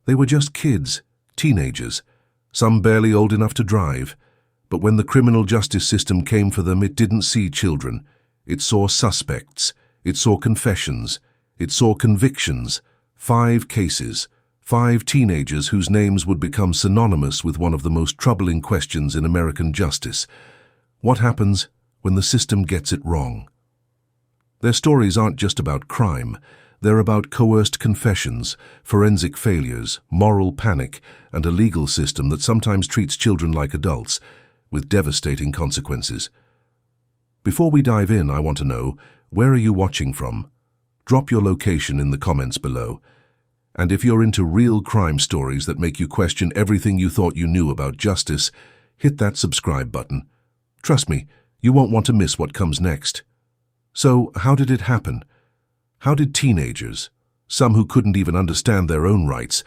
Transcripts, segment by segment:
They were just kids, teenagers, some barely old enough to drive. But when the criminal justice system came for them, it didn't see children. It saw suspects. It saw confessions. It saw convictions. 5 cases. 5 teenagers whose names would become synonymous with one of the most troubling questions in American justice. What happens when the system gets it wrong? Their stories aren't just about crime. They're about coerced confessions, forensic failures, moral panic, and a legal system that sometimes treats children like adults, with devastating consequences. Before we dive in, I want to know, where are you watching from? Drop your location in the comments below. And if you're into real crime stories that make you question everything you thought you knew about justice, hit that subscribe button. Trust me, you won't want to miss what comes next. So, how did it happen? How did teenagers, some who couldn't even understand their own rights,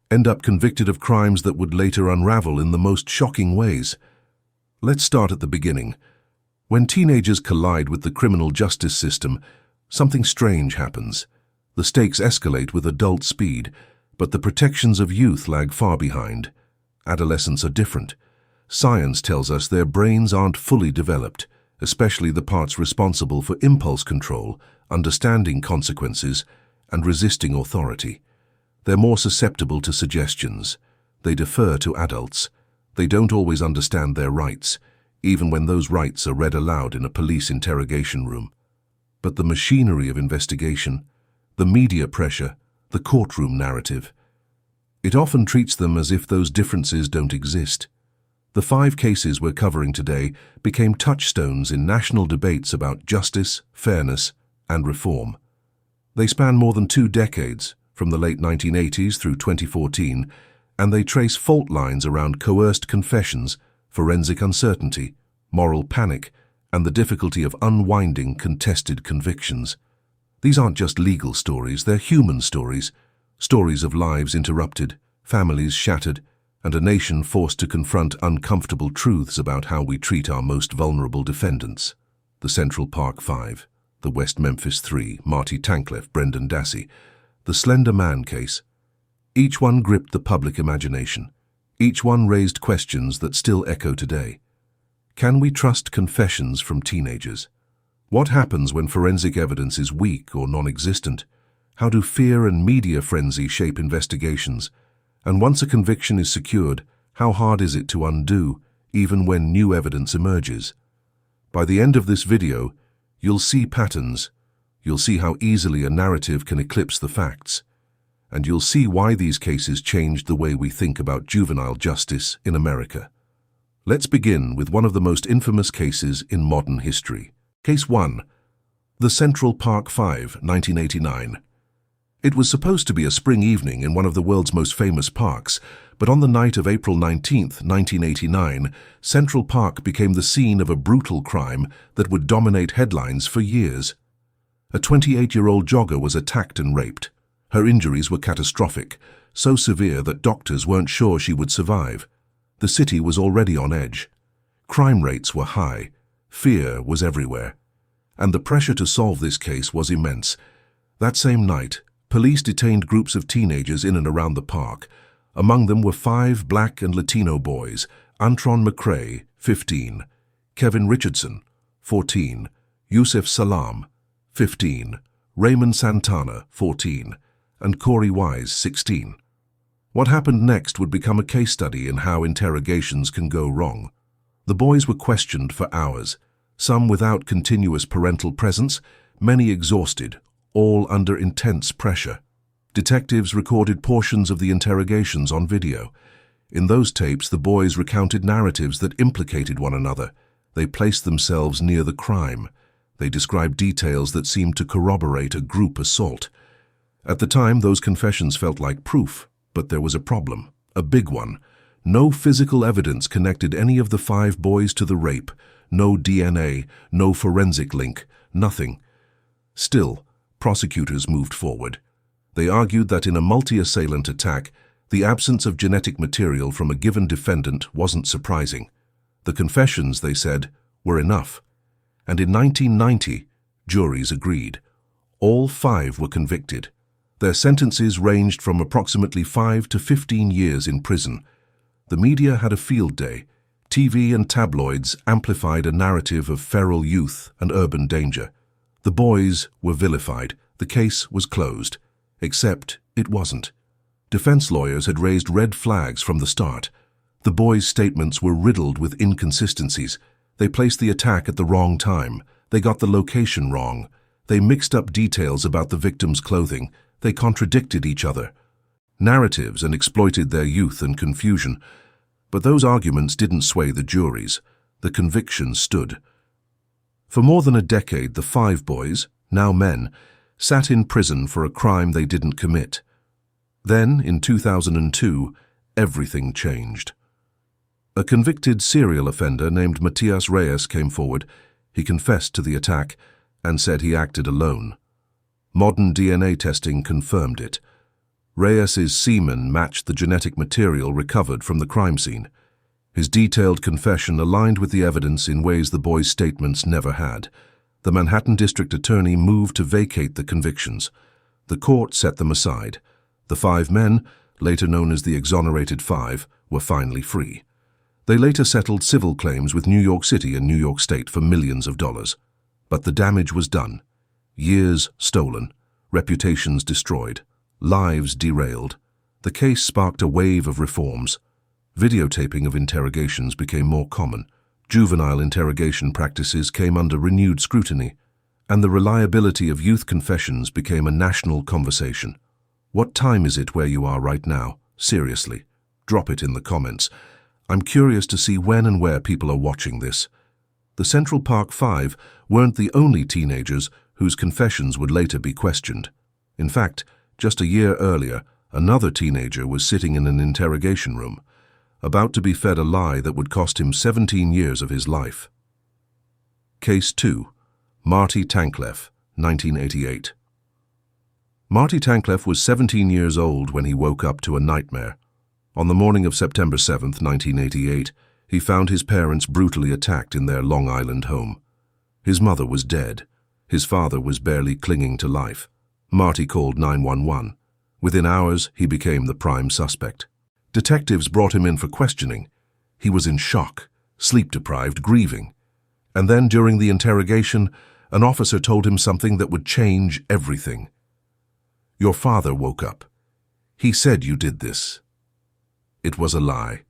end up convicted of crimes that would later unravel in the most shocking ways? Let's start at the beginning. When teenagers collide with the criminal justice system, something strange happens. The stakes escalate with adult speed, but the protections of youth lag far behind. Adolescents are different. Science tells us their brains aren't fully developed, especially the parts responsible for impulse control, understanding consequences, and resisting authority. They're more susceptible to suggestions. They defer to adults. They don't always understand their rights, even when those rights are read aloud in a police interrogation room. But the machinery of investigation, the media pressure, the courtroom narrative, it often treats them as if those differences don't exist. The 5 cases we're covering today became touchstones in national debates about justice, fairness, and reform. They span more than 2 decades, from the late 1980s through 2014, and they trace fault lines around coerced confessions, forensic uncertainty, moral panic, and the difficulty of unwinding contested convictions. These aren't just legal stories, they're human stories. Stories of lives interrupted, families shattered, and a nation forced to confront uncomfortable truths about how we treat our most vulnerable defendants. The Central Park Five, the West Memphis Three, Marty Tankleff, Brendan Dassey, the Slender Man case. Each one gripped the public imagination. Each one raised questions that still echo today. Can we trust confessions from teenagers? What happens when forensic evidence is weak or non-existent? How do fear and media frenzy shape investigations? And once a conviction is secured, how hard is it to undo, even when new evidence emerges? By the end of this video, you'll see patterns. You'll see how easily a narrative can eclipse the facts. And you'll see why these cases changed the way we think about juvenile justice in America. Let's begin with one of the most infamous cases in modern history. Case 1. The Central Park Five, 1989. It was supposed to be a spring evening in one of the world's most famous parks, but on the night of April 19, 1989, Central Park became the scene of a brutal crime that would dominate headlines for years. A 28-year-old jogger was attacked and raped. Her injuries were catastrophic, so severe that doctors weren't sure she would survive. The city was already on edge. Crime rates were high. Fear was everywhere. And the pressure to solve this case was immense. That same night, police detained groups of teenagers in and around the park. Among them were 5 Black and Latino boys: Antron McCrae, 15, Kevin Richardson, 14, Yusef Salam, 15, Raymond Santana, 14, and Corey Wise, 16. What happened next would become a case study in how interrogations can go wrong. The boys were questioned for hours, some without continuous parental presence, many exhausted, all under intense pressure. Detectives recorded portions of the interrogations on video. In those tapes, the boys recounted narratives that implicated one another. They placed themselves near the crime. They described details that seemed to corroborate a group assault. At the time, those confessions felt like proof, but there was a problem, a big one. No physical evidence connected any of the 5 boys to the rape. No DNA, no forensic link, nothing. Still, prosecutors moved forward. They argued that in a multi-assailant attack, the absence of genetic material from a given defendant wasn't surprising. The confessions, they said, were enough. And in 1990, juries agreed. All 5 were convicted. Their sentences ranged from approximately 5 to 15 years in prison. The media had a field day. TV and tabloids amplified a narrative of feral youth and urban danger. The boys were vilified. The case was closed. Except it wasn't. Defense lawyers had raised red flags from the start. The boys' statements were riddled with inconsistencies. They placed the attack at the wrong time. They got the location wrong. They mixed up details about the victim's clothing. They contradicted each other. Narratives and exploited their youth and confusion. But those arguments didn't sway the juries. The conviction stood. For more than a decade, the 5 boys, now men, sat in prison for a crime they didn't commit. Then, in 2002, everything changed. A convicted serial offender named Matias Reyes came forward. He confessed to the attack and said he acted alone. Modern DNA testing confirmed it. Reyes's semen matched the genetic material recovered from the crime scene. His detailed confession aligned with the evidence in ways the boys' statements never had. The Manhattan District Attorney moved to vacate the convictions. The court set them aside. The 5 men, later known as the Exonerated 5, were finally free. They later settled civil claims with New York City and New York State for millions of dollars. But the damage was done. Years stolen, reputations destroyed, lives derailed. The case sparked a wave of reforms. Videotaping of interrogations became more common. Juvenile interrogation practices came under renewed scrutiny, and the reliability of youth confessions became a national conversation. What time is it where you are right now? Seriously, drop it in the comments. I'm curious to see when and where people are watching this. The Central Park 5 weren't the only teenagers whose confessions would later be questioned. In fact, just a year earlier, another teenager was sitting in an interrogation room, about to be fed a lie that would cost him 17 years of his life. Case 2. Marty Tankleff, 1988. Marty Tankleff was 17 years old when he woke up to a nightmare. On the morning of September 7, 1988, he found his parents brutally attacked in their Long Island home. His mother was dead. His father was barely clinging to life. Marty called 911. Within hours, he became the prime suspect. Detectives brought him in for questioning. He was in shock, sleep-deprived, grieving. And then, during the interrogation, an officer told him something that would change everything. "Your father woke up. He said you did this." It was a lie.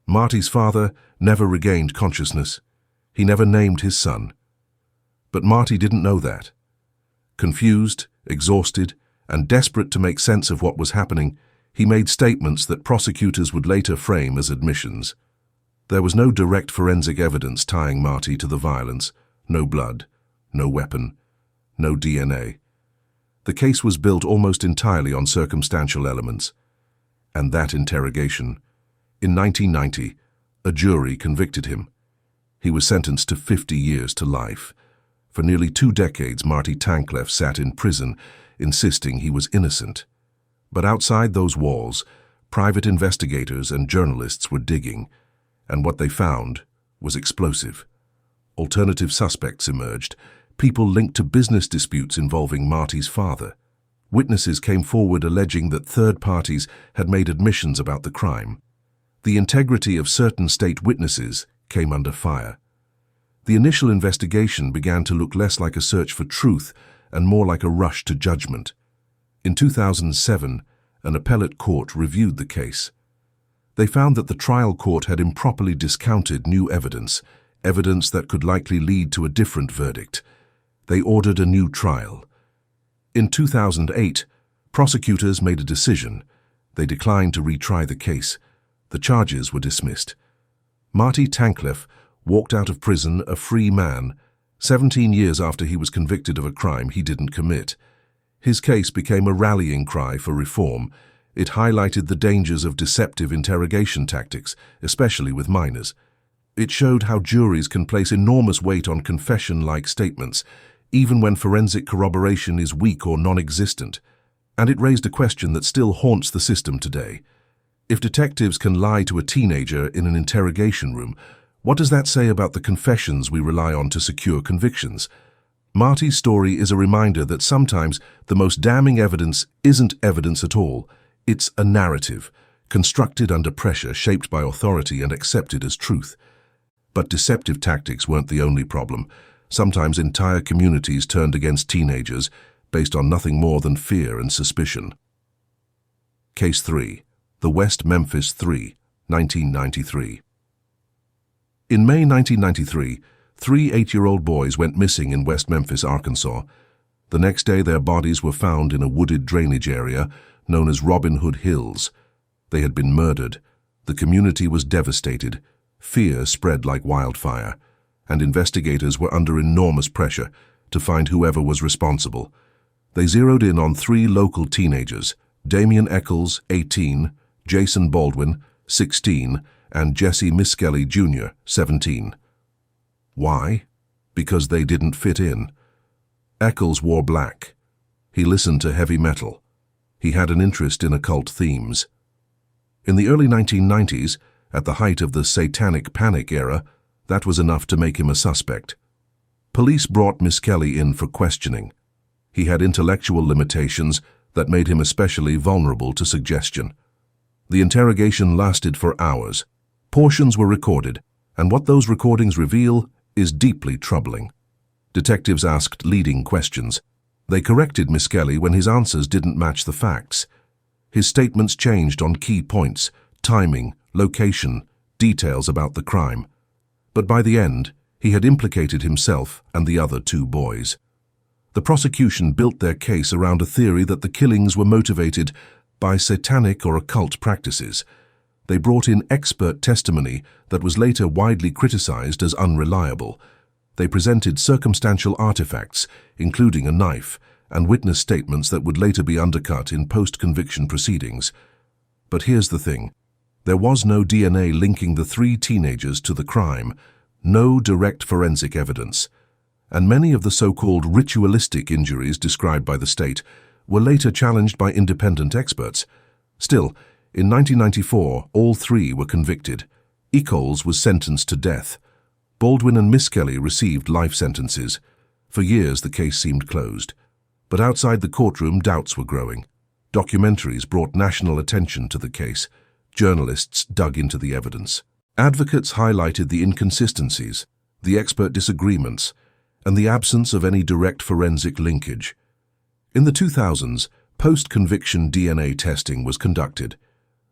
Marty's father never regained consciousness. He never named his son. But Marty didn't know that. Confused, exhausted, and desperate to make sense of what was happening, he made statements that prosecutors would later frame as admissions. There was no direct forensic evidence tying Marty to the violence, no blood, no weapon, no DNA. The case was built almost entirely on circumstantial elements. And that interrogation. In 1990, a jury convicted him. He was sentenced to 50 years to life. For nearly 2 decades, Marty Tankleff sat in prison, insisting he was innocent. But outside those walls, private investigators and journalists were digging, and what they found was explosive. Alternative suspects emerged, people linked to business disputes involving Marty's father. Witnesses came forward alleging that third parties had made admissions about the crime. The integrity of certain state witnesses came under fire. The initial investigation began to look less like a search for truth and more like a rush to judgment. In 2007, an appellate court reviewed the case. They found that the trial court had improperly discounted new evidence, evidence that could likely lead to a different verdict. They ordered a new trial. In 2008, prosecutors made a decision. They declined to retry the case. The charges were dismissed. Marty Tankleff walked out of prison a free man, 17 years after he was convicted of a crime he didn't commit. His case became a rallying cry for reform. It highlighted the dangers of deceptive interrogation tactics, especially with minors. It showed how juries can place enormous weight on confession-like statements, even when forensic corroboration is weak or non-existent. And it raised a question that still haunts the system today. If detectives can lie to a teenager in an interrogation room, what does that say about the confessions we rely on to secure convictions? Marty's story is a reminder that sometimes the most damning evidence isn't evidence at all. It's a narrative, constructed under pressure, shaped by authority and accepted as truth. But deceptive tactics weren't the only problem. Sometimes entire communities turned against teenagers based on nothing more than fear and suspicion. Case 3. The West Memphis Three, 1993. In May 1993, 3 8-year-old boys went missing in West Memphis, Arkansas. The next day, their bodies were found in a wooded drainage area known as Robin Hood Hills. They had been murdered. The community was devastated. Fear spread like wildfire, and investigators were under enormous pressure to find whoever was responsible. They zeroed in on 3 local teenagers, Damian Eccles, 18, Jason Baldwin, 16, and Jesse Miskelly Jr., 17. Why? Because they didn't fit in. Eccles wore black. He listened to heavy metal. He had an interest in occult themes. In the early 1990s, at the height of the Satanic Panic era, that was enough to make him a suspect. Police brought Miskelly in for questioning. He had intellectual limitations that made him especially vulnerable to suggestion. The interrogation lasted for hours. Portions were recorded, and what those recordings reveal is deeply troubling. Detectives asked leading questions. They corrected Miskelly when his answers didn't match the facts. His statements changed on key points: timing, location, details about the crime. But by the end, he had implicated himself and the other 2 boys. The prosecution built their case around a theory that the killings were motivated by satanic or occult practices. They brought in expert testimony that was later widely criticized as unreliable. They presented circumstantial artifacts, including a knife, and witness statements that would later be undercut in post-conviction proceedings. But here's the thing. There was no DNA linking the 3 teenagers to the crime, no direct forensic evidence. And many of the so-called ritualistic injuries described by the state were later challenged by independent experts. Still, in 1994, all 3 were convicted. Eccles was sentenced to death. Baldwin and Miskelly received life sentences. For years, the case seemed closed. But outside the courtroom, doubts were growing. Documentaries brought national attention to the case. Journalists dug into the evidence. Advocates highlighted the inconsistencies, the expert disagreements, and the absence of any direct forensic linkage. In the 2000s, post-conviction DNA testing was conducted.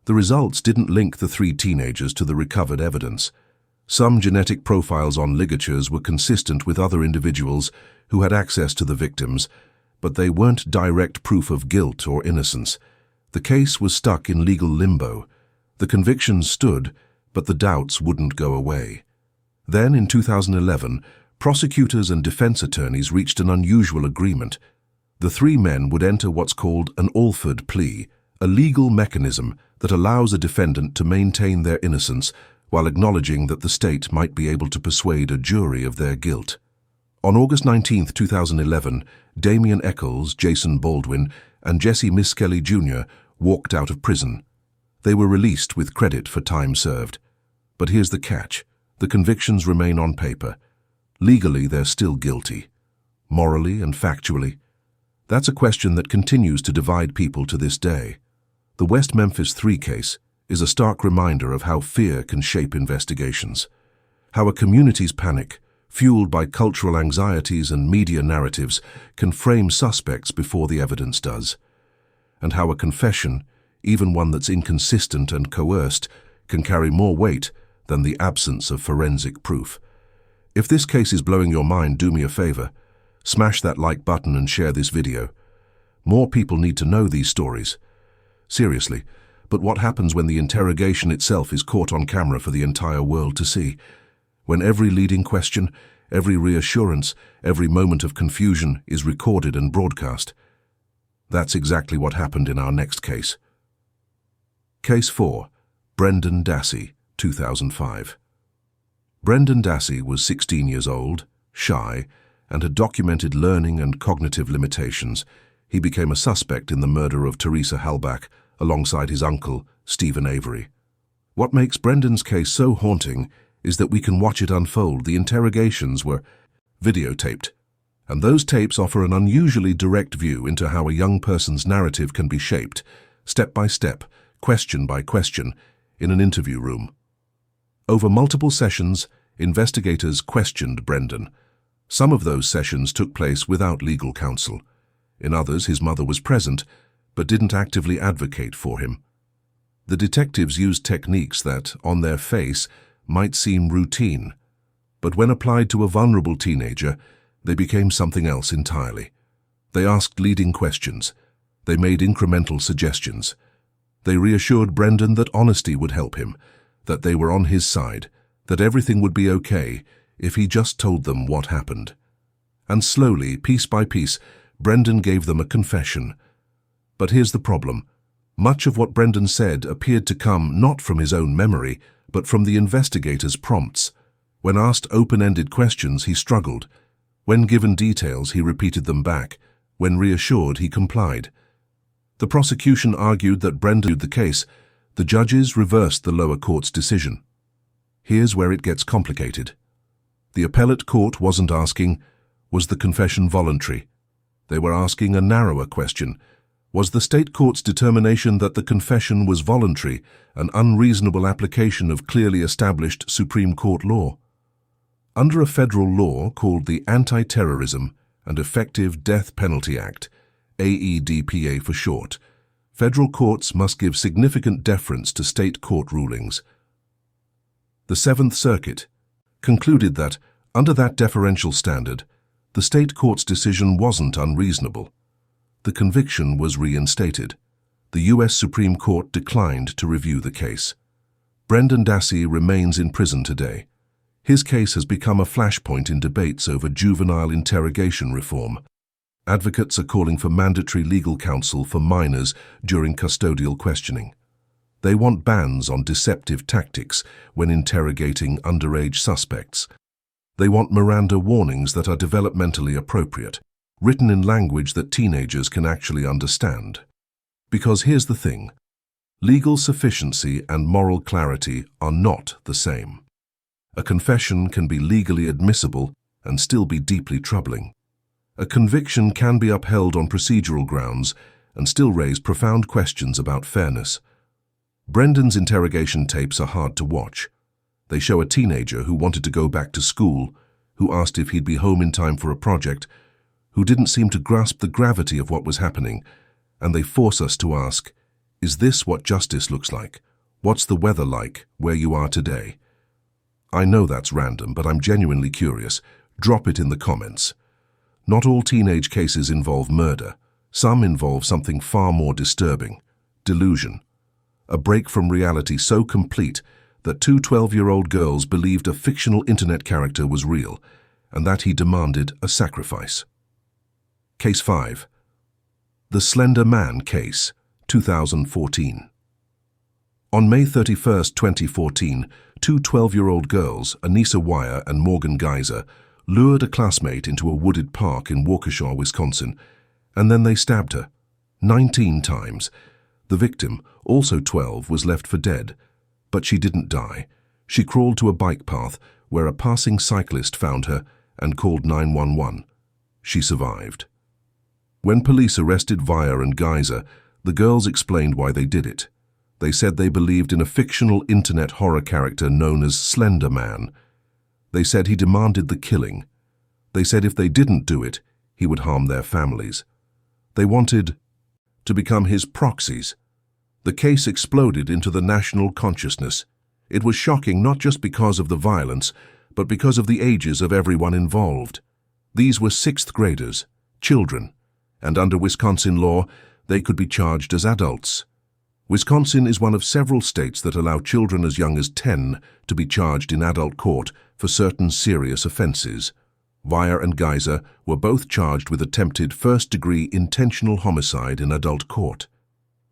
The results didn't link the 3 teenagers to the recovered evidence. Some genetic profiles on ligatures were consistent with other individuals who had access to the victims, but they weren't direct proof of guilt or innocence. The case was stuck in legal limbo. The convictions stood, but the doubts wouldn't go away. Then, in 2011, prosecutors and defense attorneys reached an unusual agreement. The 3 men would enter what's called an Alford plea, a legal mechanism that allows a defendant to maintain their innocence while acknowledging that the state might be able to persuade a jury of their guilt. On August 19, 2011, Damian Eccles, Jason Baldwin, and Jesse Miskelly Jr. walked out of prison. They were released with credit for time served. But here's the catch. The convictions remain on paper. Legally, they're still guilty. Morally and factually, that's a question that continues to divide people to this day. The West Memphis Three case is a stark reminder of how fear can shape investigations, how a community's panic, fueled by cultural anxieties and media narratives, can frame suspects before the evidence does, and how a confession, even one that's inconsistent and coerced, can carry more weight than the absence of forensic proof. If this case is blowing your mind, do me a favor. Smash that like button and share this video. More people need to know these stories. Seriously, but what happens when the interrogation itself is caught on camera for the entire world to see? When every leading question, every reassurance, every moment of confusion is recorded and broadcast? That's exactly what happened in our next case. Case 4. Brendan Dassey, 2005. Brendan Dassey was 16 years old, shy, and had documented learning and cognitive limitations. He became a suspect in the murder of Teresa Halbach alongside his uncle, Stephen Avery. What makes Brendan's case so haunting is that we can watch it unfold. The interrogations were videotaped, And those tapes offer an unusually direct view into how a young person's narrative can be shaped, step by step, question by question, in an interview room. Over multiple sessions, investigators questioned Brendan. Some of those sessions took place without legal counsel. In others, his mother was present, but didn't actively advocate for him. The detectives used techniques that, on their face, might seem routine, but when applied to a vulnerable teenager, they became something else entirely. They asked leading questions. They made incremental suggestions. They reassured Brendan that honesty would help him, that they were on his side, that everything would be okay if he just told them what happened. And slowly, piece by piece, Brendan gave them a confession. But here's the problem. Much of what Brendan said appeared to come not from his own memory, but from the investigators' prompts. When asked open-ended questions, he struggled. When given details, he repeated them back. When reassured, he complied. The prosecution argued that Brendan knew the case. The judges reversed the lower court's decision. Here's where it gets complicated. The appellate court wasn't asking, was the confession voluntary? They were asking a narrower question. Was the state court's determination that the confession was voluntary an unreasonable application of clearly established Supreme Court law? Under a federal law called the Anti-Terrorism and Effective Death Penalty Act, AEDPA for short, federal courts must give significant deference to state court rulings. The Seventh Circuit concluded that, under that deferential standard, the state court's decision wasn't unreasonable. The conviction was reinstated. The U.S. Supreme Court declined to review the case. Brendan Dassey remains in prison today. His case has become a flashpoint in debates over juvenile interrogation reform. Advocates are calling for mandatory legal counsel for minors during custodial questioning. They want bans on deceptive tactics when interrogating underage suspects. They want Miranda warnings that are developmentally appropriate, written in language that teenagers can actually understand. Because here's the thing, legal sufficiency and moral clarity are not the same. A confession can be legally admissible and still be deeply troubling. A conviction can be upheld on procedural grounds and still raise profound questions about fairness. Brendan's interrogation tapes are hard to watch. They show a teenager who wanted to go back to school, who asked if he'd be home in time for a project, who didn't seem to grasp the gravity of what was happening, and they force us to ask, is this what justice looks like? What's the weather like where you are today? I know that's random, but I'm genuinely curious. Drop it in the comments. Not all teenage cases involve murder. Some involve something far more disturbing. Delusion. A break from reality so complete that two 12-year-old girls believed a fictional internet character was real, and that he demanded a sacrifice. Case 5. The Slender Man Case, 2014. On May 31, 2014, two 12-year-old girls, Anissa Wire and Morgan Geyser, lured a classmate into a wooded park in Waukesha, Wisconsin, and then they stabbed her 19 times. The victim, also 12, was left for dead, but she didn't die. She crawled to a bike path where a passing cyclist found her and called 911. She survived. When police arrested Wire and Geyser, the girls explained why they did it. They said they believed in a fictional internet horror character known as Slender Man. They said he demanded the killing. They said if they didn't do it, he would harm their families. They wanted to become his proxies. The case exploded into the national consciousness. It was shocking not just because of the violence, but because of the ages of everyone involved. These were sixth graders, children, and under Wisconsin law, they could be charged as adults. Wisconsin is one of several states that allow children as young as 10 to be charged in adult court for certain serious offenses. Wire and Geyser were both charged with attempted first-degree intentional homicide in adult court.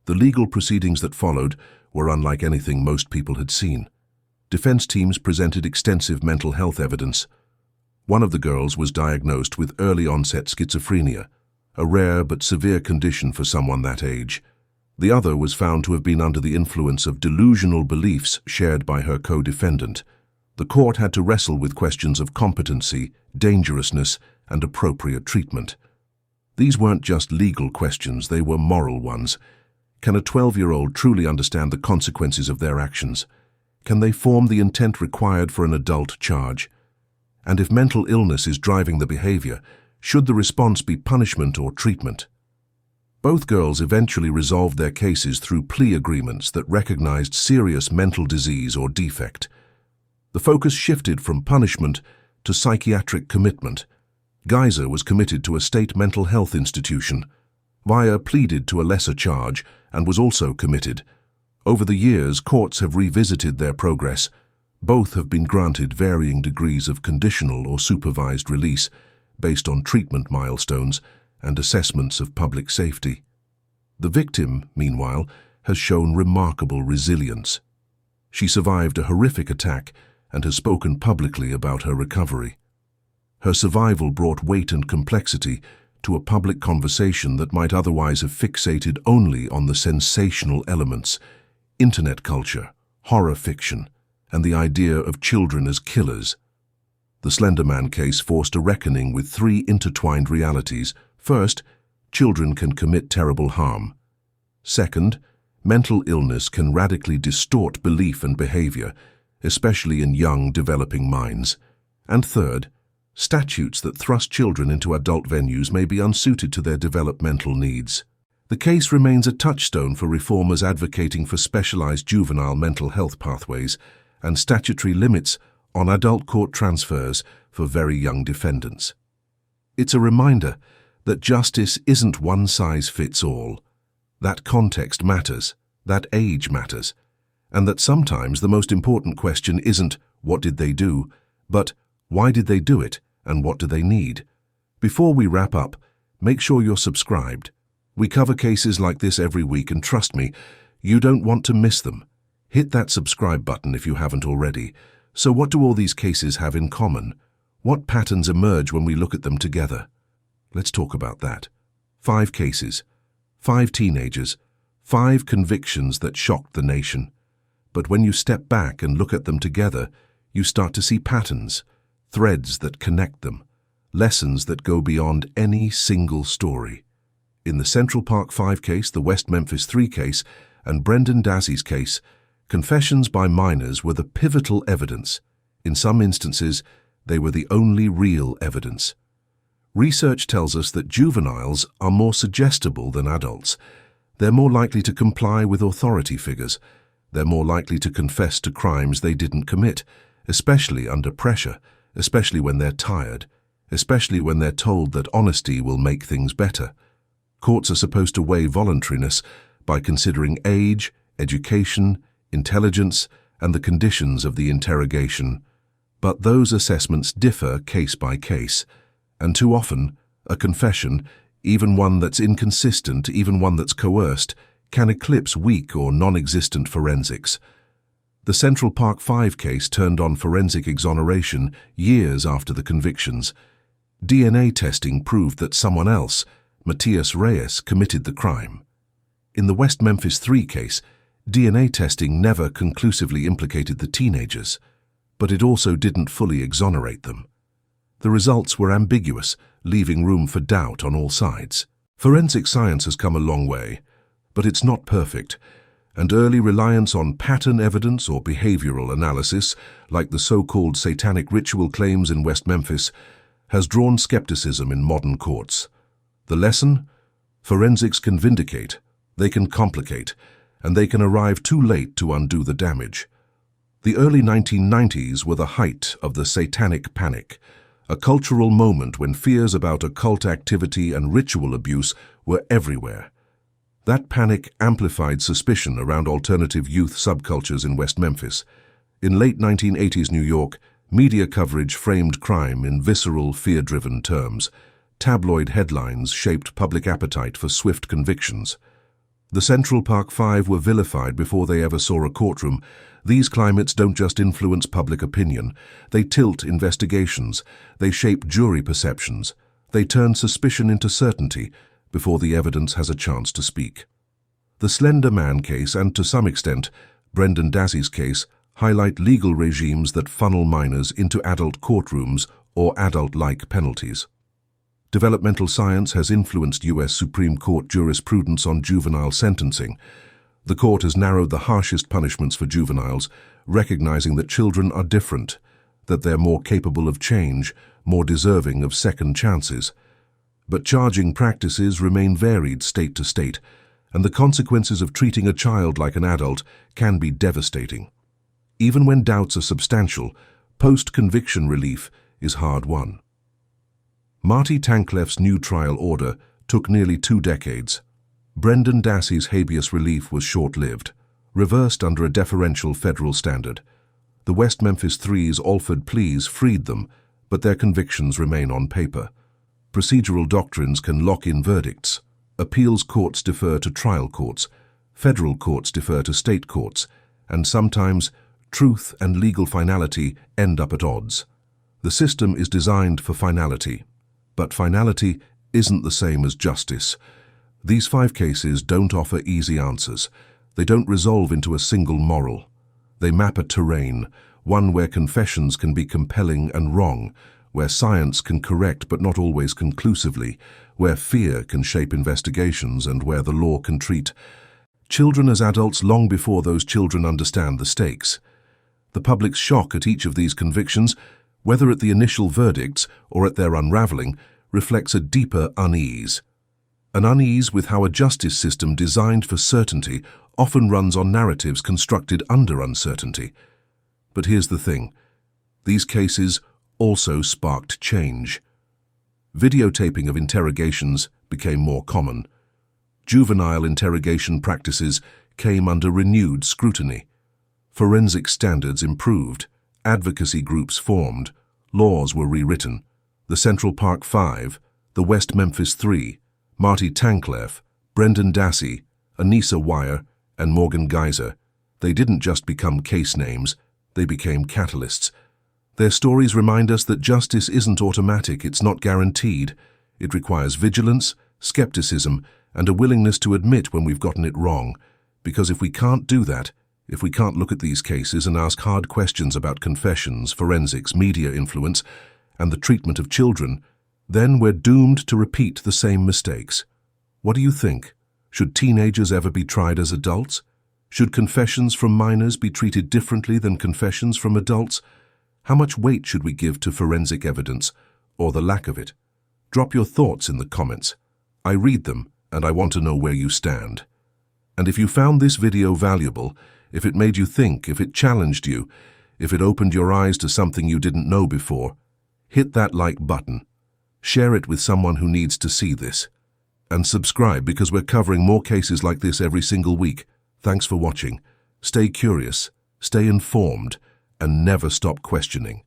The legal proceedings that followed were unlike anything most people had seen. Defense teams presented extensive mental health evidence. One of the girls was diagnosed with early-onset schizophrenia, a rare but severe condition for someone that age. The other was found to have been under the influence of delusional beliefs shared by her co-defendant. The court had to wrestle with questions of competency, dangerousness, and appropriate treatment. These weren't just legal questions, they were moral ones. Can a 12-year-old truly understand the consequences of their actions? Can they form the intent required for an adult charge? And if mental illness is driving the behavior, should the response be punishment or treatment? Both girls eventually resolved their cases through plea agreements that recognized serious mental disease or defect. The focus shifted from punishment to psychiatric commitment. Geyser was committed to a state mental health institution. Weyer pleaded to a lesser charge and was also committed. Over the years, courts have revisited their progress. Both have been granted varying degrees of conditional or supervised release based on treatment milestones and assessments of public safety. The victim, meanwhile, has shown remarkable resilience. She survived a horrific attack and has spoken publicly about her recovery. Her survival brought weight and complexity to a public conversation that might otherwise have fixated only on the sensational elements, internet culture, horror fiction, and the idea of children as killers. The Slender Man case forced a reckoning with three intertwined realities. First, children can commit terrible harm. Second, mental illness can radically distort belief and behavior, especially in young, developing minds. And third, statutes that thrust children into adult venues may be unsuited to their developmental needs. The case remains a touchstone for reformers advocating for specialized juvenile mental health pathways and statutory limits on adult court transfers for very young defendants. It's a reminder that justice isn't one size fits all, that context matters, that age matters, and that sometimes the most important question isn't what did they do, but why did they do it and what do they need? Before we wrap up, make sure you're subscribed. We cover cases like this every week, and trust me, you don't want to miss them. Hit that subscribe button if you haven't already. So what do all these cases have in common? What patterns emerge when we look at them together? Let's talk about that. 5 cases, 5 teenagers, 5 convictions that shocked the nation. But when you step back and look at them together, you start to see patterns, threads that connect them, lessons that go beyond any single story. In the Central Park 5 case, the West Memphis 3 case, and Brendan Dassey's case, confessions by minors were the pivotal evidence. In some instances, they were the only real evidence. Research tells us that juveniles are more suggestible than adults. They're more likely to comply with authority figures. They're more likely to confess to crimes they didn't commit, especially under pressure, especially when they're tired, especially when they're told that honesty will make things better. Courts are supposed to weigh voluntariness by considering age, education, intelligence, and the conditions of the interrogation. But those assessments differ case by case, and too often, a confession, even one that's inconsistent, even one that's coerced, can eclipse weak or non-existent forensics. The Central Park 5 case turned on forensic exoneration years after the convictions. DNA testing proved that someone else, Matias Reyes, committed the crime. In the West Memphis 3 case, DNA testing never conclusively implicated the teenagers, but it also didn't fully exonerate them. The results were ambiguous, leaving room for doubt on all sides. Forensic science has come a long way, but it's not perfect, and early reliance on pattern evidence or behavioral analysis, like the so-called satanic ritual claims in West Memphis, has drawn skepticism in modern courts. The lesson? Forensics can vindicate, they can complicate, and they can arrive too late to undo the damage. The early 1990s were the height of the satanic panic, a cultural moment when fears about occult activity and ritual abuse were everywhere. That panic amplified suspicion around alternative youth subcultures in West Memphis. In late 1980s New York, media coverage framed crime in visceral, fear-driven terms. Tabloid headlines shaped public appetite for swift convictions. The Central Park 5 were vilified before they ever saw a courtroom. These climates don't just influence public opinion. They tilt investigations. They shape jury perceptions. They turn suspicion into certainty before the evidence has a chance to speak. The Slender Man case, and to some extent, Brendan Dassey's case, highlight legal regimes that funnel minors into adult courtrooms or adult-like penalties. Developmental science has influenced U.S. Supreme Court jurisprudence on juvenile sentencing. The court has narrowed the harshest punishments for juveniles, recognizing that children are different, that they're more capable of change, more deserving of second chances. But charging practices remain varied state to state, and the consequences of treating a child like an adult can be devastating. Even when doubts are substantial, post-conviction relief is hard-won. Marty Tankleff's new trial order took nearly 2 decades. Brendan Dassey's habeas relief was short-lived, reversed under a deferential federal standard. The West Memphis Three's Alford pleas freed them, but their convictions remain on paper. Procedural doctrines can lock in verdicts. Appeals courts defer to trial courts. Federal courts defer to state courts. And sometimes, truth and legal finality end up at odds. The system is designed for finality. But finality isn't the same as justice. These 5 cases don't offer easy answers. They don't resolve into a single moral. They map a terrain, one where confessions can be compelling and wrong, where science can correct but not always conclusively, where fear can shape investigations and where the law can treat children as adults long before those children understand the stakes. The public's shock at each of these convictions, whether at the initial verdicts or at their unraveling, reflects a deeper unease. An unease with how a justice system designed for certainty often runs on narratives constructed under uncertainty. But here's the thing. These cases also sparked change. Videotaping of interrogations became more common. Juvenile interrogation practices came under renewed scrutiny. Forensic standards improved. Advocacy groups formed. Laws were rewritten. The Central Park Five, the West Memphis Three, Marty Tankleff, Brendan Dassey, Anissa Weier, and Morgan Geyser. They didn't just become case names, they became catalysts. Their stories remind us that justice isn't automatic, it's not guaranteed. It requires vigilance, skepticism, and a willingness to admit when we've gotten it wrong. Because if we can't do that, if we can't look at these cases and ask hard questions about confessions, forensics, media influence, and the treatment of children, then we're doomed to repeat the same mistakes. What do you think? Should teenagers ever be tried as adults? Should confessions from minors be treated differently than confessions from adults? How much weight should we give to forensic evidence, or the lack of it? Drop your thoughts in the comments. I read them, and I want to know where you stand. And if you found this video valuable, if it made you think, if it challenged you, if it opened your eyes to something you didn't know before, hit that like button. Share it with someone who needs to see this. And subscribe because we're covering more cases like this every single week. Thanks for watching. Stay curious, stay informed, and never stop questioning.